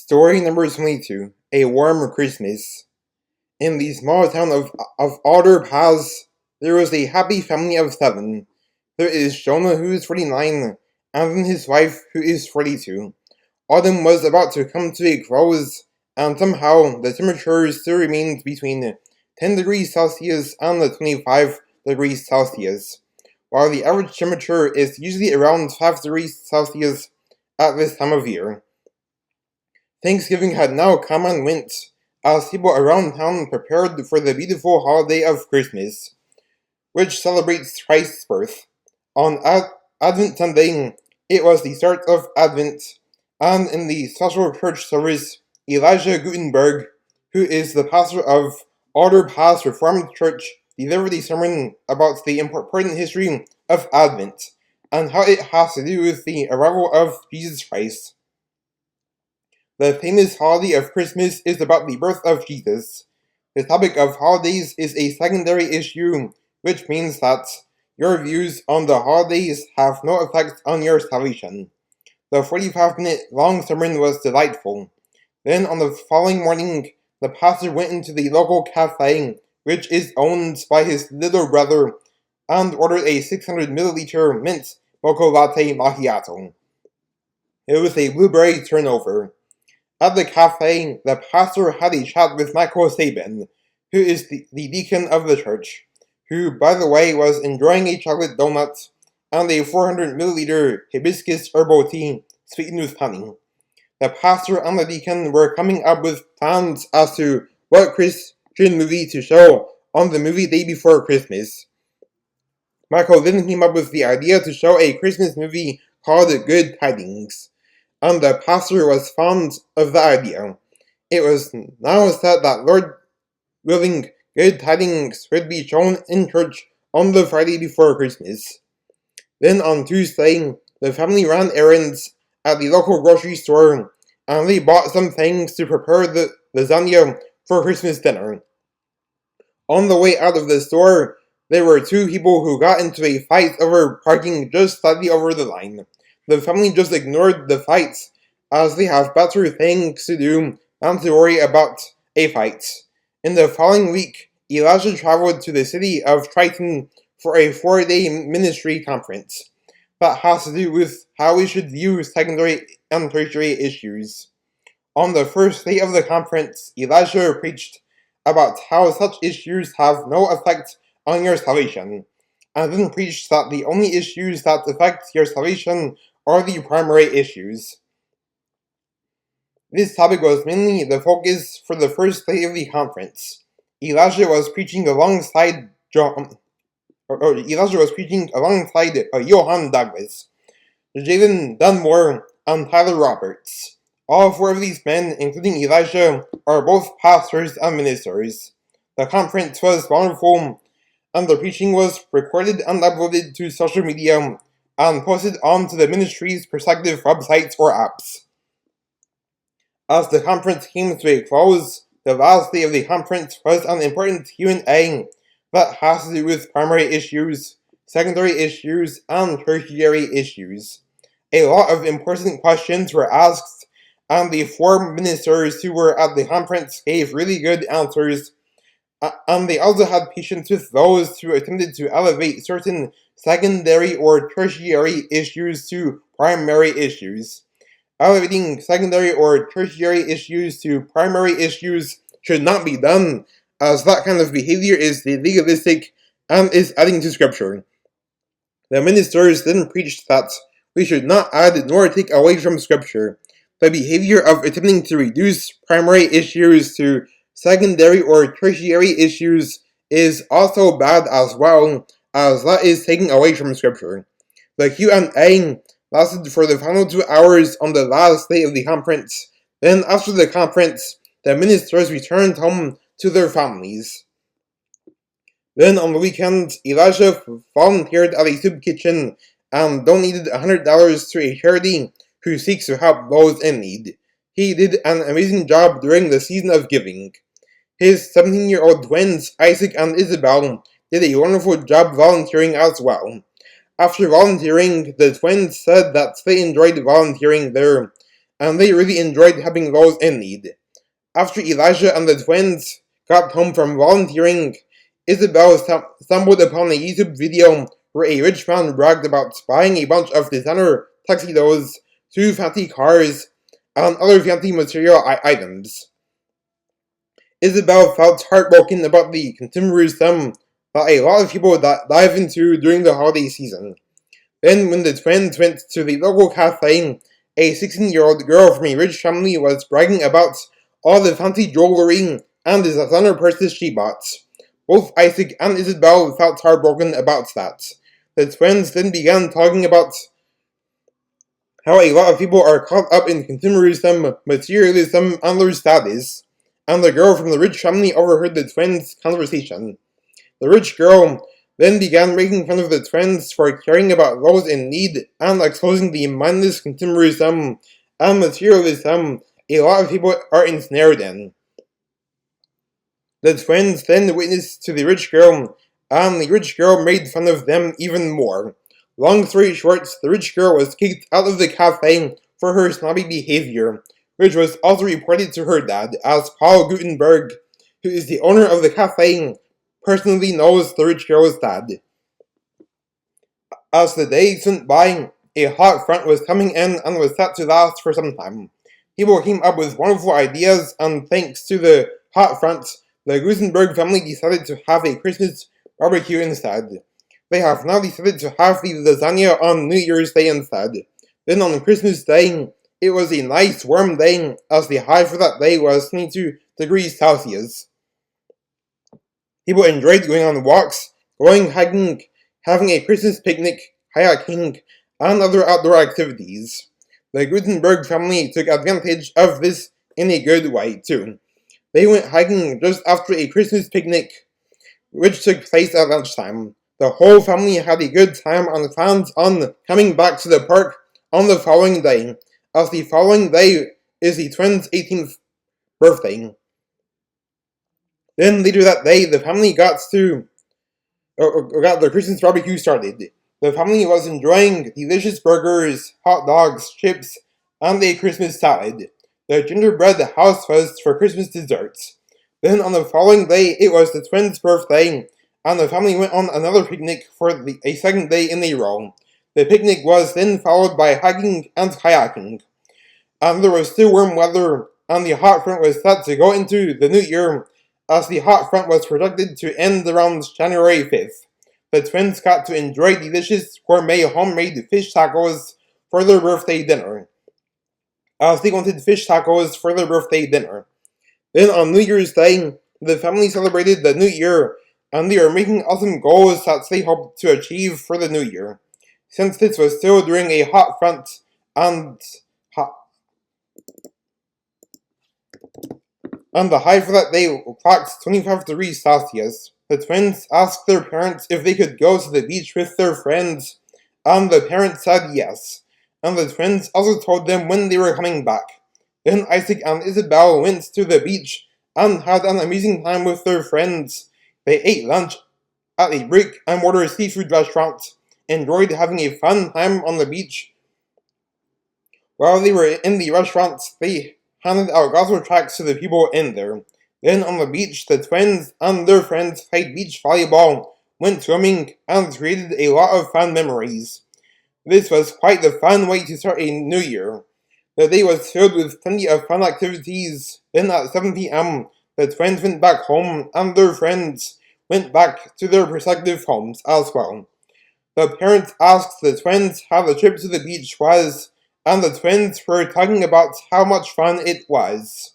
Story number 22, A Warm Christmas. In the small town of Alder Pass, there was a happy family of 7. There is Jonah, who is 49, and then his wife, who is 42. Autumn was about to come to a close, and somehow the temperature still remained between 10 degrees Celsius and 25 degrees Celsius, while the average temperature is usually around 5 degrees Celsius at this time of year. Thanksgiving had now come and went, as people around town prepared for the beautiful holiday of Christmas, which celebrates Christ's birth. On Advent Sunday, it was the start of Advent, and in the special church service, Elijah Gutenberg, who is the pastor of Alder Pass Reformed Church, delivered a sermon about the important history of Advent, and how it has to do with the arrival of Jesus Christ. The famous holiday of Christmas is about the birth of Jesus. The topic of holidays is a secondary issue, which means that your views on the holidays have no effect on your salvation. The 45-minute long sermon was delightful. Then on the following morning, the pastor went into the local cafe, which is owned by his little brother, and ordered a 600 milliliter mint mocha latte macchiato. It was a blueberry turnover. At the cafe, the pastor had a chat with Michael Sabin, who is the deacon of the church, who, by the way, was enjoying a chocolate donut and a 400 milliliter hibiscus herbal tea sweetened with honey. The pastor and the deacon were coming up with plans as to what Christian movie to show on the movie day before Christmas. Michael then came up with the idea to show a Christmas movie called Good Tidings, and the pastor was fond of the idea. It was now said that Lord willing, Good Tidings would be shown in church on the Friday before Christmas. Then on Tuesday, the family ran errands at the local grocery store, and they bought some things to prepare the lasagna for Christmas dinner. On the way out of the store, there were 2 people who got into a fight over parking just slightly over the line. The family just ignored the fights, as they have better things to do than to worry about a fight. In the following week, Elijah traveled to the city of Triton for a 4-day ministry conference that has to do with how we should view secondary and tertiary issues. On the first day of the conference, Elijah preached about how such issues have no effect on your salvation, and then preached that the only issues that affect your salvation are the primary issues. This topic was mainly the focus for the first day of the conference. Elijah was preaching alongside Johann Douglas, Jalen Dunmore, and Tyler Roberts. All 4 of these men, including Elijah, are both pastors and ministers. The conference was wonderful, and the preaching was recorded and uploaded to social media and posted onto the ministry's respective websites or apps. As the conference came to a close, the last day of the conference was an important Q&A that has to do with primary issues, secondary issues, and tertiary issues. A lot of important questions were asked, and the 4 ministers who were at the conference gave really good answers, and they also had patience with those who attempted to elevate certain secondary or tertiary issues to primary issues. Elevating secondary or tertiary issues to primary issues should not be done, as that kind of behavior is legalistic and is adding to Scripture. The ministers then preached that we should not add nor take away from Scripture. The behavior of attempting to reduce primary issues to secondary or tertiary issues is also bad as well, as that is taking away from Scripture. The Q&A lasted for the final 2 hours on the last day of the conference. Then after the conference, the ministers returned home to their families. Then on the weekend, Elijah volunteered at a soup kitchen and donated $100 to a charity who seeks to help those in need. He did an amazing job during the season of giving. His 17-year-old twins, Isaac and Isabel, did a wonderful job volunteering as well. After volunteering, the twins said that they enjoyed volunteering there, and they really enjoyed helping those in need. After Elijah and the twins got home from volunteering, Isabel stumbled upon a YouTube video where a rich man bragged about buying a bunch of designer tuxedos, two fancy cars, and other fancy material items. Isabel felt heartbroken about the consumerism that a lot of people dive into during the holiday season. Then, when the twins went to the local cafe, a 16-year-old girl from a rich family was bragging about all the fancy jewelry and the designer purses she bought. Both Isaac and Isabel felt heartbroken about that. The twins then began talking about how a lot of people are caught up in consumerism, materialism, and their status, and the girl from the rich family overheard the twins' conversation. The rich girl then began making fun of the twins for caring about those in need and exposing the mindless consumerism and materialism a lot of people are ensnared in. The twins then witnessed to the rich girl, and the rich girl made fun of them even more. Long story short, the rich girl was kicked out of the cafe for her snobby behavior, which was also reported to her dad, as Paul Gutenberg, who is the owner of the cafe, personally knows the rich girl's dad. As the days went by, a hot front was coming in and was set to last for some time. People came up with wonderful ideas, and thanks to the hot front, the Gutenberg family decided to have a Christmas barbecue instead. They have now decided to have the lasagna on New Year's Day instead. Then on Christmas Day, it was a nice warm day, as the high for that day was 22 degrees Celsius. People enjoyed going on walks, going hiking, having a Christmas picnic, kayaking, and other outdoor activities. The Gutenberg family took advantage of this in a good way, too. They went hiking just after a Christmas picnic, which took place at lunchtime. The whole family had a good time and planned on coming back to the park on the following day, as the following day is the twins' 18th birthday. Then later that day, the family got their Christmas barbecue started. The family was enjoying delicious burgers, hot dogs, chips, and a Christmas salad. The gingerbread house was for Christmas desserts. Then on the following day, it was the twins' birthday, and the family went on another picnic for a second day in a row. The picnic was then followed by hiking and kayaking. And there was still warm weather, and the hot front was set to go into the new year, as the hot front was projected to end around January 5th. The twins got to enjoy delicious gourmet homemade fish tacos for their birthday dinner, as they wanted fish tacos for their birthday dinner. Then on New Year's Day, the family celebrated the new year, and they are making awesome goals that they hope to achieve for the new year. Since this was still during a hot front and the high for that day clocked 25 degrees Celsius, the twins asked their parents if they could go to the beach with their friends, and the parents said yes, and the twins also told them when they were coming back. Then Isaac and Isabel went to the beach and had an amazing time with their friends. They ate lunch at a brick-and-mortar seafood restaurant, enjoyed having a fun time on the beach. While they were in the restaurant, they handed out gospel tracts to the people in there. Then on the beach, the twins and their friends played beach volleyball, went swimming, and created a lot of fun memories. This was quite the fun way to start a new year. The day was filled with plenty of fun activities. Then at 7 p.m., the twins went back home, and their friends went back to their respective homes as well. The parents asked the twins how the trip to the beach was, and the twins were talking about how much fun it was.